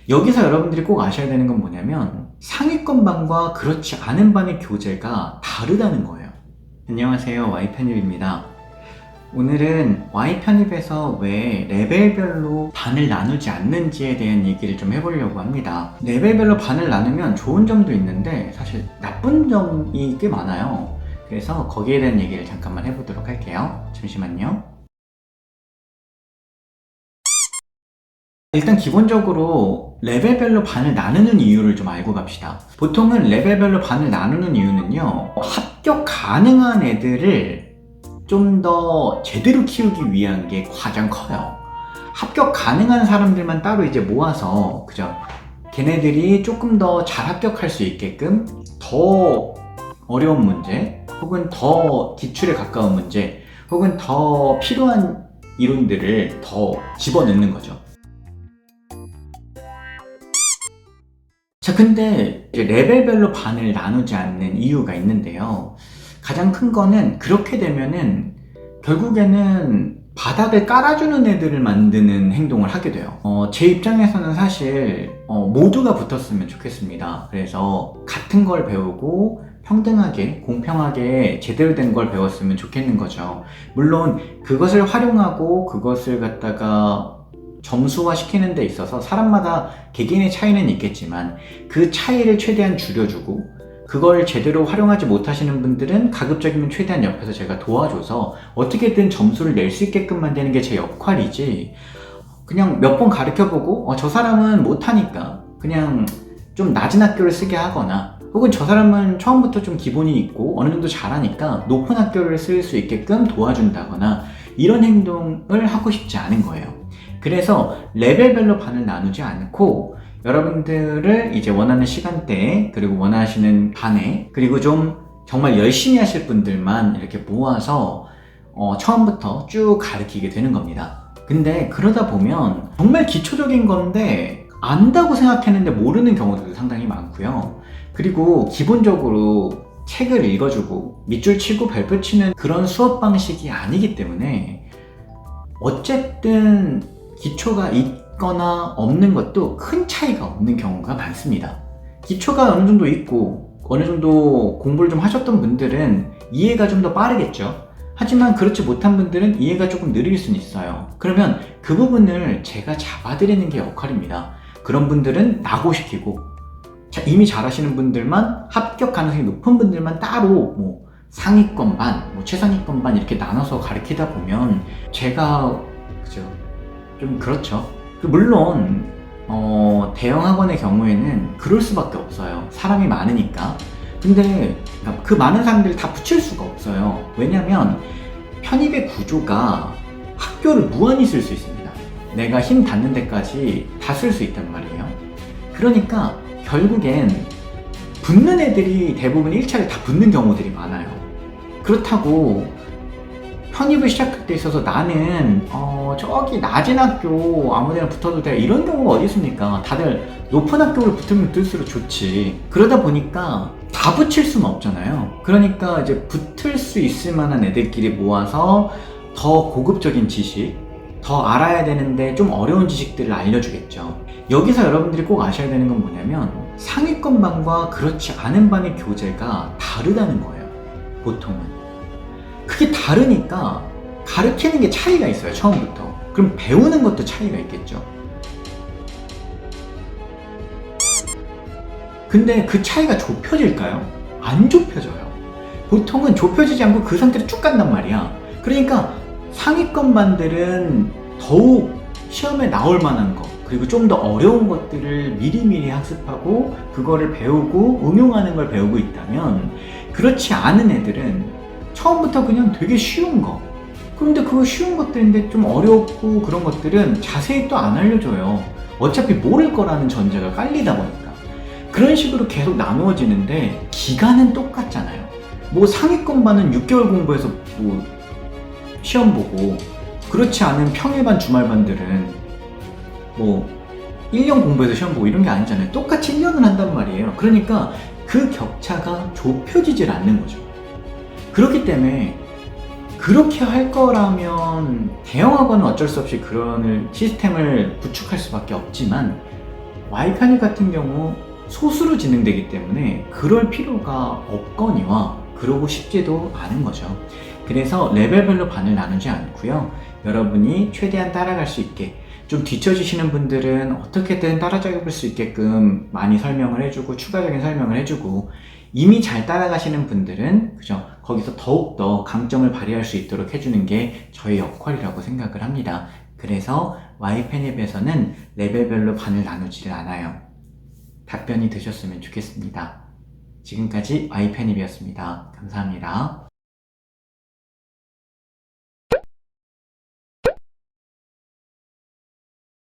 여기서 여러분들이 꼭 아셔야 되는 건 뭐냐면 상위권 반과 그렇지 않은 반의 교재가 다르다는 거예요. 안녕하세요, Y편입입니다. 오늘은 Y편입에서 왜 레벨별로 반을 나누지 않는지에 대한 얘기를 좀 해보려고 합니다. 레벨별로 반을 나누면 좋은 점도 있는데 사실 나쁜 점이 꽤 많아요. 그래서 거기에 대한 얘기를 잠깐만 해보도록 할게요. 잠시만요. 일단 기본적으로 레벨별로 반을 나누는 이유를 좀 알고 갑시다. 보통은 레벨별로 반을 나누는 이유는요, 합격 가능한 애들을 좀 더 제대로 키우기 위한 게 가장 커요. 합격 가능한 사람들만 따로 이제 모아서, 그죠? 걔네들이 조금 더 잘 합격할 수 있게끔 더 어려운 문제, 혹은 더 기출에 가까운 문제, 혹은 더 필요한 이론들을 더 집어넣는 거죠. 자, 근데 이제 레벨별로 반을 나누지 않는 이유가 있는데요. 가장 큰 거는 그렇게 되면은 결국에는 바닥을 깔아주는 애들을 만드는 행동을 하게 돼요. 제 입장에서는 사실 모두가 붙었으면 좋겠습니다. 그래서 같은 걸 배우고 평등하게, 공평하게 제대로 된 걸 배웠으면 좋겠는 거죠. 물론 그것을 활용하고 그것을 갖다가 점수화 시키는 데 있어서 사람마다 개개인의 차이는 있겠지만 그 차이를 최대한 줄여주고, 그걸 제대로 활용하지 못하시는 분들은 가급적이면 최대한 옆에서 제가 도와줘서 어떻게든 점수를 낼 수 있게끔 만드는 게 제 역할이지, 그냥 몇 번 가르쳐보고 저 사람은 못하니까 그냥 좀 낮은 학교를 쓰게 하거나, 혹은 저 사람은 처음부터 좀 기본이 있고 어느 정도 잘하니까 높은 학교를 쓸 수 있게끔 도와준다거나, 이런 행동을 하고 싶지 않은 거예요. 그래서 레벨별로 반을 나누지 않고 여러분들을 이제 원하는 시간대에, 그리고 원하시는 반에, 그리고 좀 정말 열심히 하실 분들만 이렇게 모아서 처음부터 쭉 가르치게 되는 겁니다. 근데 그러다 보면 정말 기초적인 건데 안다고 생각했는데 모르는 경우들도 상당히 많고요. 그리고 기본적으로 책을 읽어주고 밑줄 치고 별표 치는 그런 수업 방식이 아니기 때문에 어쨌든 기초가 있거나 없는 것도 큰 차이가 없는 경우가 많습니다. 기초가 어느 정도 있고 어느 정도 공부를 좀 하셨던 분들은 이해가 좀 더 빠르겠죠. 하지만 그렇지 못한 분들은 이해가 조금 느릴 수는 있어요. 그러면 그 부분을 제가 잡아드리는 게 역할입니다. 그런 분들은 낙오시키고, 이미 잘하시는 분들만, 합격 가능성이 높은 분들만 따로 상위권 반, 최상위권 반 이렇게 나눠서 가르치다 보면 제가, 그죠, 좀 그렇죠. 물론 대형 학원의 경우에는 그럴 수밖에 없어요. 사람이 많으니까. 근데 그 많은 사람들을 다 붙일 수가 없어요. 왜냐면 편입의 구조가 학교를 무한히 쓸 수 있습니다. 내가 힘 닿는 데까지 다 쓸 수 있단 말이에요. 그러니까 결국엔 붙는 애들이 대부분 1차를 다 붙는 경우들이 많아요. 그렇다고 편입을 시작할 때 있어서 나는 저기 낮은 학교 아무데나 붙어도 돼, 이런 경우가 어디 있습니까? 다들 높은 학교를 붙으면 붙을수록 좋지. 그러다 보니까 다 붙일 수는 없잖아요. 그러니까 이제 붙을 수 있을 만한 애들끼리 모아서 더 고급적인 지식, 더 알아야 되는데 좀 어려운 지식들을 알려주겠죠. 여기서 여러분들이 꼭 아셔야 되는 건 뭐냐면 상위권 반과 그렇지 않은 반의 교재가 다르다는 거예요. 보통은 그게 다르니까 가르치는 게 차이가 있어요. 처음부터. 그럼 배우는 것도 차이가 있겠죠. 근데 그 차이가 좁혀질까요? 안 좁혀져요. 보통은 좁혀지지 않고 그 상태로 쭉 간단 말이야. 그러니까 상위권 반들은 더욱 시험에 나올 만한 거, 그리고 좀 더 어려운 것들을 미리미리 학습하고 그거를 배우고 응용하는 걸 배우고 있다면, 그렇지 않은 애들은 처음부터 그냥 되게 쉬운 거, 그런데 그거 쉬운 것들인데 좀 어렵고 그런 것들은 자세히 또 안 알려줘요. 어차피 모를 거라는 전제가 깔리다 보니까. 그런 식으로 계속 나누어지는데 기간은 똑같잖아요. 상위권 반은 6개월 공부해서 시험 보고, 그렇지 않은 평일반 주말반들은 1년 공부해서 시험 보고 이런 게 아니잖아요. 똑같이 1년을 한단 말이에요. 그러니까 그 격차가 좁혀지질 않는 거죠. 그렇기 때문에 그렇게 할 거라면 대형 학원은 어쩔 수 없이 그런 시스템을 구축할 수밖에 없지만, Y편입 같은 경우 소수로 진행되기 때문에 그럴 필요가 없거니와 그러고 싶지도 않은 거죠. 그래서 레벨별로 반을 나누지 않고요. 여러분이 최대한 따라갈 수 있게, 좀 뒤처지시는 분들은 어떻게든 따라잡을 수 있게끔 많이 설명을 해주고 추가적인 설명을 해주고, 이미 잘 따라가시는 분들은 그죠, 거기서 더욱더 강점을 발휘할 수 있도록 해주는 게 저희 역할이라고 생각을 합니다. 그래서 Y편입에서는 레벨별로 반을 나누지를 않아요. 답변이 되셨으면 좋겠습니다. 지금까지 Y편입이었습니다. 감사합니다.